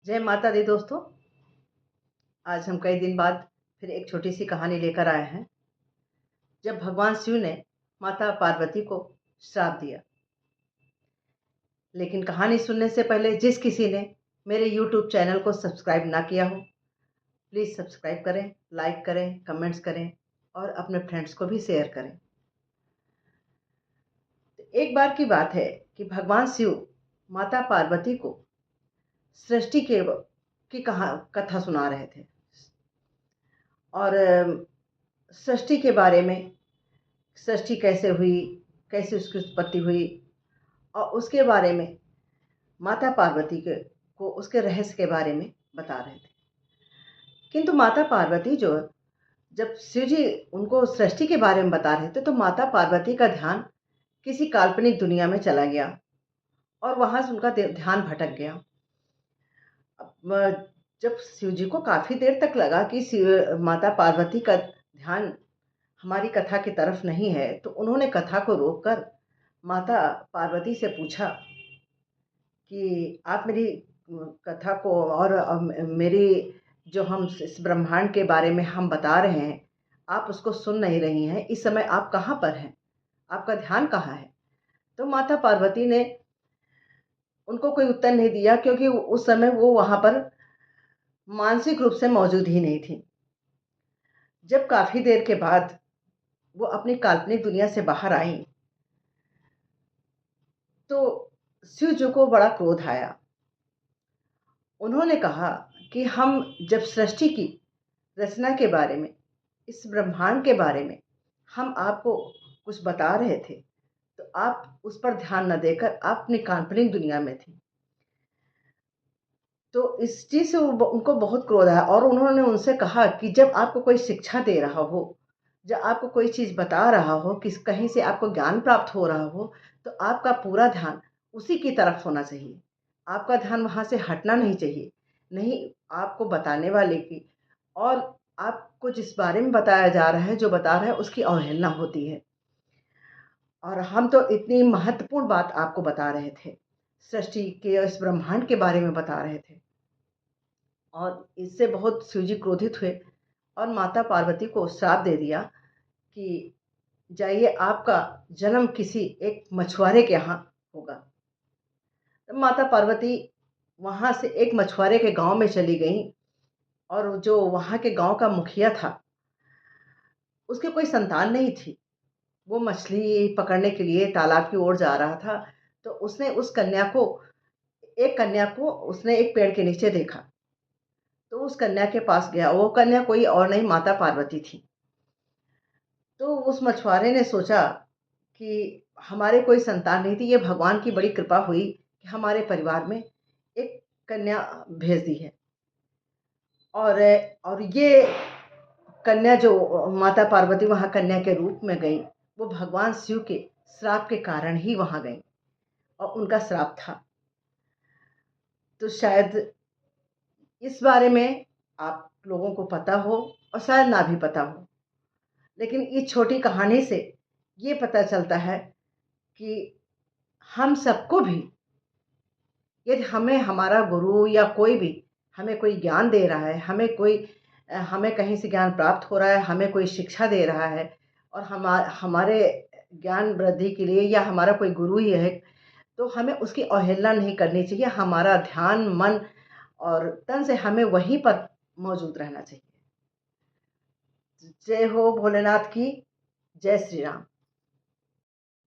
जय माता दी दोस्तों। आज हम कई दिन बाद फिर एक छोटी सी कहानी लेकर आए हैं। जब भगवान शिव ने माता पार्वती को श्राप दिया। लेकिन कहानी सुनने से पहले जिस किसी ने मेरे YouTube चैनल को सब्सक्राइब ना किया हो, प्लीज़ सब्सक्राइब करें, लाइक करें, कमेंट्स करें और अपने फ्रेंड्स को भी शेयर करें। तो एक बार की बात है कि भगवान शिव माता पार्वती को सृष्टि की कथा सुना रहे थे और सृष्टि के बारे में, सृष्टि कैसे हुई, कैसे उसकी उत्पत्ति हुई और उसके बारे में माता पार्वती को उसके रहस्य के बारे में बता रहे थे। किंतु माता पार्वती जब शिव जी उनको सृष्टि के बारे में बता रहे थे तो माता पार्वती का ध्यान किसी काल्पनिक दुनिया में चला गया और वहां से उनका ध्यान भटक गया। जब शिव जी को काफी देर तक लगा कि माता पार्वती का ध्यान हमारी कथा की तरफ नहीं है, तो उन्होंने कथा को रोककर माता पार्वती से पूछा कि आप मेरी कथा को और मेरी जो हम इस ब्रह्मांड के बारे में हम बता रहे हैं, आप उसको सुन नहीं रही हैं। इस समय आप कहाँ पर हैं? आपका ध्यान कहाँ है? तो माता पार्वती ने उनको कोई उत्तर नहीं दिया, क्योंकि उस समय वो वहां पर मानसिक रूप से मौजूद ही नहीं थी। जब काफी देर के बाद वो अपनी काल्पनिक दुनिया से बाहर आई तो शिव जी को बड़ा क्रोध आया। उन्होंने कहा कि हम जब सृष्टि की रचना के बारे में, इस ब्रह्मांड के बारे में हम आपको कुछ बता रहे थे, तो आप उस पर ध्यान न देकर आप अपनी काल्पनिक दुनिया में थी। तो इस चीज से उनको बहुत क्रोध आया और उन्होंने उनसे कहा कि जब आपको कोई शिक्षा दे रहा हो, जब आपको कोई चीज बता रहा हो, किस कहीं से आपको ज्ञान प्राप्त हो रहा हो, तो आपका पूरा ध्यान उसी की तरफ होना चाहिए। आपका ध्यान वहां से हटना नहीं चाहिए, नहीं आपको बताने वाले की। और आपको जिस बारे में बताया जा रहा है, जो बता रहा है, उसकी अवहेलना होती है। और हम तो इतनी महत्वपूर्ण बात आपको बता रहे थे, सृष्टि के इस ब्रह्मांड के बारे में बता रहे थे। और इससे बहुत शिवजी क्रोधित हुए और माता पार्वती को श्राप दे दिया कि जाइए, आपका जन्म किसी एक मछुआरे के यहाँ होगा। तो माता पार्वती वहां से एक मछुआरे के गांव में चली गई और जो वहां के गांव का मुखिया था, उसके कोई संतान नहीं थी। वो मछली पकड़ने के लिए तालाब की ओर जा रहा था, तो उसने एक कन्या को उसने एक पेड़ के नीचे देखा। तो उस कन्या के पास गया। वो कन्या कोई और नहीं, माता पार्वती थी। तो उस मछुआरे ने सोचा कि हमारे कोई संतान नहीं थी, ये भगवान की बड़ी कृपा हुई कि हमारे परिवार में एक कन्या भेज दी है। और ये कन्या जो माता पार्वती वहां कन्या के रूप में गई, वो भगवान शिव के श्राप के कारण ही वहां गई और उनका श्राप था। तो शायद इस बारे में आप लोगों को पता हो और शायद ना भी पता हो, लेकिन इस छोटी कहानी से ये पता चलता है कि हम सबको भी, यदि हमें हमारा गुरु या कोई भी हमें कोई ज्ञान दे रहा है, हमें कहीं से ज्ञान प्राप्त हो रहा है, हमें कोई शिक्षा दे रहा है और हमारे ज्ञान वृद्धि के लिए, या हमारा कोई गुरु ही है, तो हमें उसकी अवहेलना नहीं करनी चाहिए। हमारा ध्यान, मन और तन से हमें वहीं पर मौजूद रहना चाहिए। जय हो भोलेनाथ की। जय श्री राम।